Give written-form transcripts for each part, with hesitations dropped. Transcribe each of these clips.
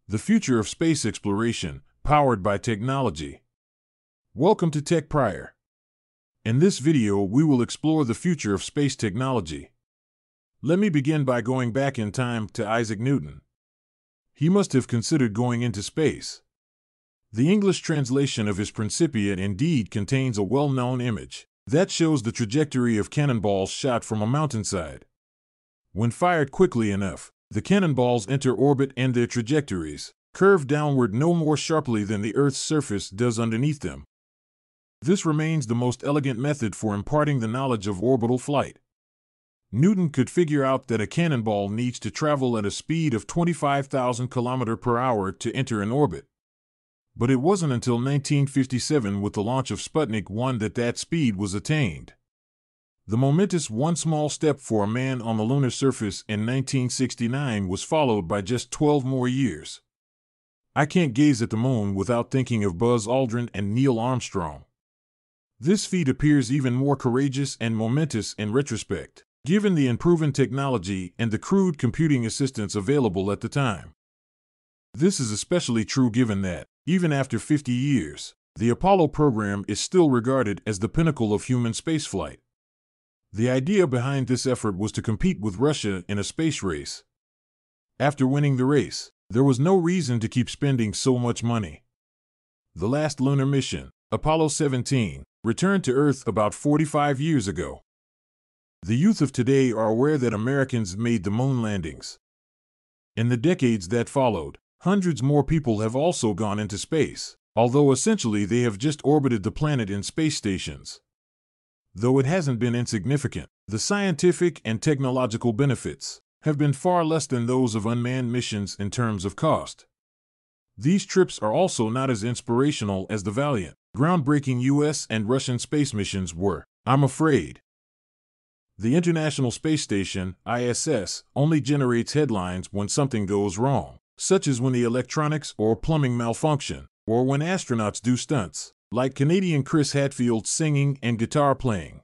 The future of space exploration, powered by technology. Welcome to Tech Prior. In this video, we will explore the future of space technology. Let me begin by going back in time to Isaac Newton. He must have considered going into space. The English translation of his Principia indeed contains a well-known image that shows the trajectory of cannonballs shot from a mountainside. When fired quickly enough, the cannonballs enter orbit and their trajectories curve downward no more sharply than the Earth's surface does underneath them. This remains the most elegant method for imparting the knowledge of orbital flight. Newton could figure out that a cannonball needs to travel at a speed of 25,000 km per hour to enter an orbit. But it wasn't until 1957 with the launch of Sputnik 1 that speed was attained. The momentous one small step for a man on the lunar surface in 1969 was followed by just 12 more years. I can't gaze at the moon without thinking of Buzz Aldrin and Neil Armstrong. This feat appears even more courageous and momentous in retrospect, given the unproven technology and the crude computing assistance available at the time. This is especially true given that, even after 50 years, the Apollo program is still regarded as the pinnacle of human spaceflight. The idea behind this effort was to compete with Russia in a space race. After winning the race, there was no reason to keep spending so much money. The last lunar mission, Apollo 17, returned to Earth about 45 years ago. The youth of today are aware that Americans made the moon landings. In the decades that followed, hundreds more people have also gone into space, although essentially they have just orbited the planet in space stations. Though it hasn't been insignificant, the scientific and technological benefits have been far less than those of unmanned missions in terms of cost. These trips are also not as inspirational as the valiant, groundbreaking US and Russian space missions were, I'm afraid. The International Space Station, ISS, only generates headlines when something goes wrong, such as when the electronics or plumbing malfunction, or when astronauts do stunts, like Canadian Chris Hadfield's singing and guitar playing.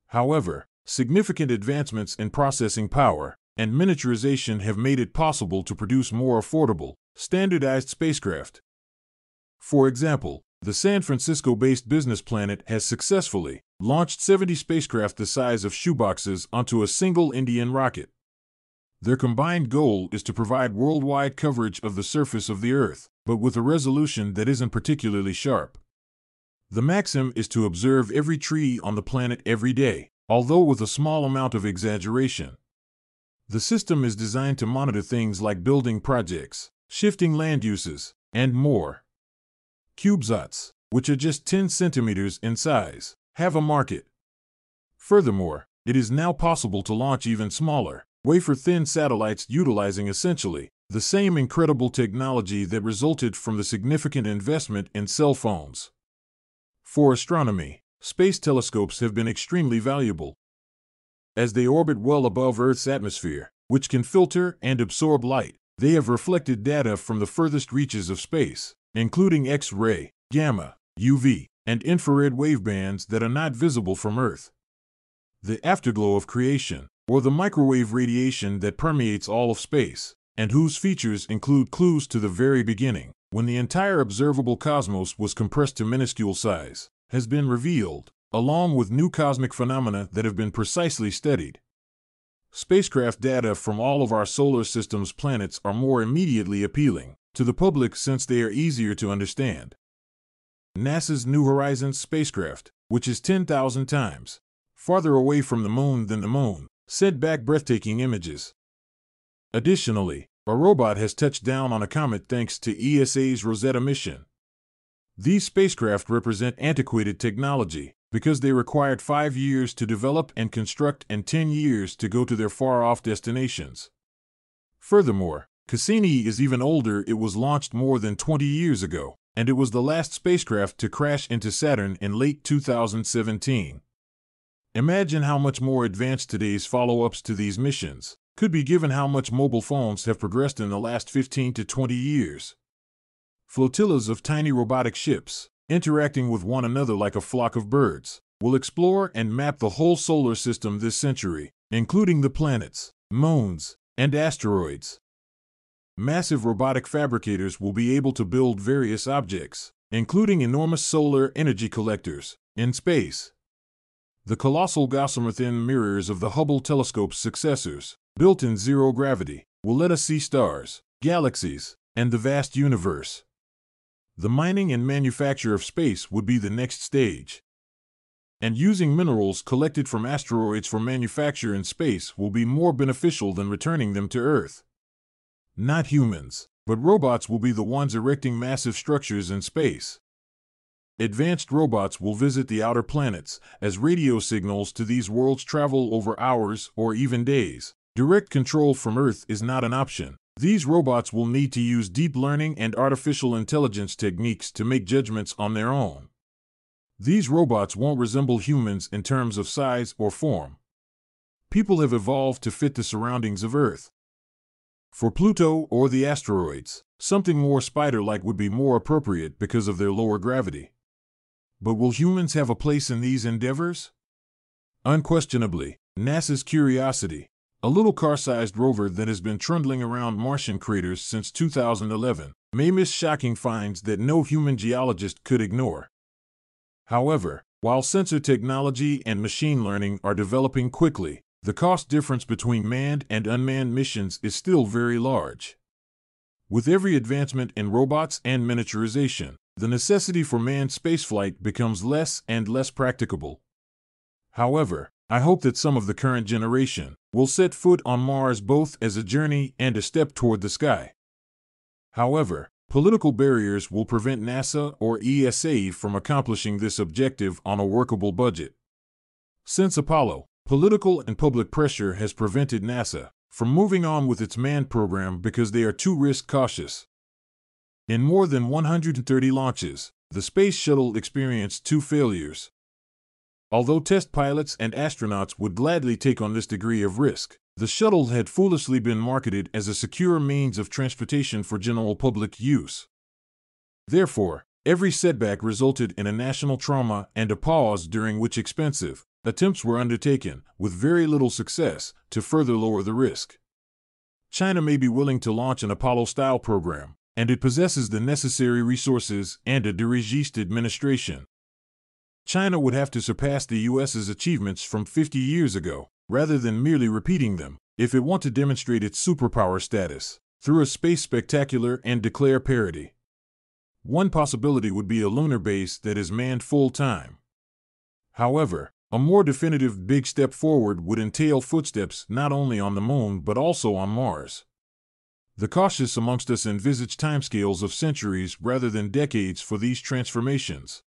However, significant advancements in processing power and miniaturization have made it possible to produce more affordable, standardized spacecraft. For example, the San Francisco-based Business Planet has successfully launched 70 spacecraft the size of shoeboxes onto a single Indian rocket. Their combined goal is to provide worldwide coverage of the surface of the Earth, but with a resolution that isn't particularly sharp. The maxim is to observe every tree on the planet every day, although with a small amount of exaggeration. The system is designed to monitor things like building projects, shifting land uses, and more. CubeSats, which are just 10 centimeters in size, have a market. Furthermore, it is now possible to launch even smaller, wafer-thin satellites utilizing essentially the same incredible technology that resulted from the significant investment in cell phones. For astronomy, space telescopes have been extremely valuable. As they orbit well above Earth's atmosphere, which can filter and absorb light, they have reflected data from the furthest reaches of space, including X-ray, gamma, UV, and infrared wavebands that are not visible from Earth. The afterglow of creation, or the microwave radiation that permeates all of space, and whose features include clues to the very beginning, when the entire observable cosmos was compressed to minuscule size, has been revealed, along with new cosmic phenomena that have been precisely studied. Spacecraft data from all of our solar system's planets are more immediately appealing to the public since they are easier to understand. NASA's New Horizons spacecraft, which is 10,000 times farther away from the moon than the moon, sent back breathtaking images. Additionally, a robot has touched down on a comet thanks to ESA's Rosetta mission. These spacecraft represent antiquated technology because they required 5 years to develop and construct and 10 years to go to their far-off destinations. Furthermore, Cassini is even older. It was launched more than 20 years ago, and it was the last spacecraft to crash into Saturn in late 2017. Imagine how much more advanced today's follow-ups to these missions could be given how much mobile phones have progressed in the last 15 to 20 years. Flotillas of tiny robotic ships, interacting with one another like a flock of birds, will explore and map the whole solar system this century, including the planets, moons, and asteroids. massive robotic fabricators will be able to build various objects, including enormous solar energy collectors, in space. The colossal gossamer-thin mirrors of the Hubble telescope's successors, built in zero gravity, will let us see stars, galaxies, and the vast universe. The mining and manufacture of space would be the next stage. And using minerals collected from asteroids for manufacture in space will be more beneficial than returning them to Earth. Not humans, but robots will be the ones erecting massive structures in space. Advanced robots will visit the outer planets, as radio signals to these worlds travel over hours or even days. Direct control from Earth is not an option. These robots will need to use deep learning and artificial intelligence techniques to make judgments on their own. These robots won't resemble humans in terms of size or form. People have evolved to fit the surroundings of Earth. For Pluto or the asteroids, something more spider-like would be more appropriate because of their lower gravity. But will humans have a place in these endeavors? Unquestionably, NASA's Curiosity, a little car-sized rover that has been trundling around Martian craters since 2011, may miss shocking finds that no human geologist could ignore. However, while sensor technology and machine learning are developing quickly, the cost difference between manned and unmanned missions is still very large. With every advancement in robots and miniaturization, the necessity for manned spaceflight becomes less and less practicable. However, I hope that some of the current generation will set foot on Mars both as a journey and a step toward the sky. However, political barriers will prevent NASA or ESA from accomplishing this objective on a workable budget. Since Apollo, political and public pressure has prevented NASA from moving on with its manned program because they are too risk-cautious. In more than 130 launches, the Space Shuttle experienced 2 failures. Although test pilots and astronauts would gladly take on this degree of risk, the shuttle had foolishly been marketed as a secure means of transportation for general public use. Therefore, every setback resulted in a national trauma and a pause during which expensive attempts were undertaken, with very little success, to further lower the risk. China may be willing to launch an Apollo-style program, and it possesses the necessary resources and a dirigiste administration. China would have to surpass the U.S.'s achievements from 50 years ago, rather than merely repeating them, if it wants to demonstrate its superpower status through a space spectacular and declare parity. One possibility would be a lunar base that is manned full-time. However, a more definitive big step forward would entail footsteps not only on the Moon but also on Mars. The cautious amongst us envisage timescales of centuries rather than decades for these transformations.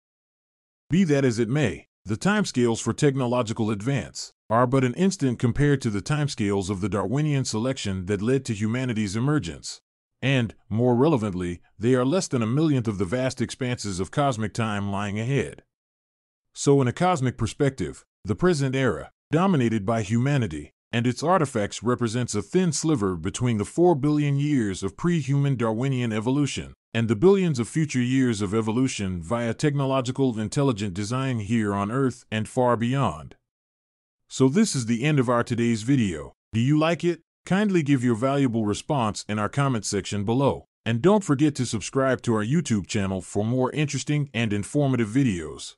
Be that as it may, the timescales for technological advance are but an instant compared to the timescales of the Darwinian selection that led to humanity's emergence. And, more relevantly, they are less than a millionth of the vast expanses of cosmic time lying ahead. So in a cosmic perspective, the present era, dominated by humanity and its artifacts, represents a thin sliver between the 4 billion years of pre-human Darwinian evolution and the billions of future years of evolution via technological intelligent design here on Earth and far beyond. So this is the end of our today's video. Do you like it? Kindly give your valuable response in our comment section below. And don't forget to subscribe to our YouTube channel for more interesting and informative videos.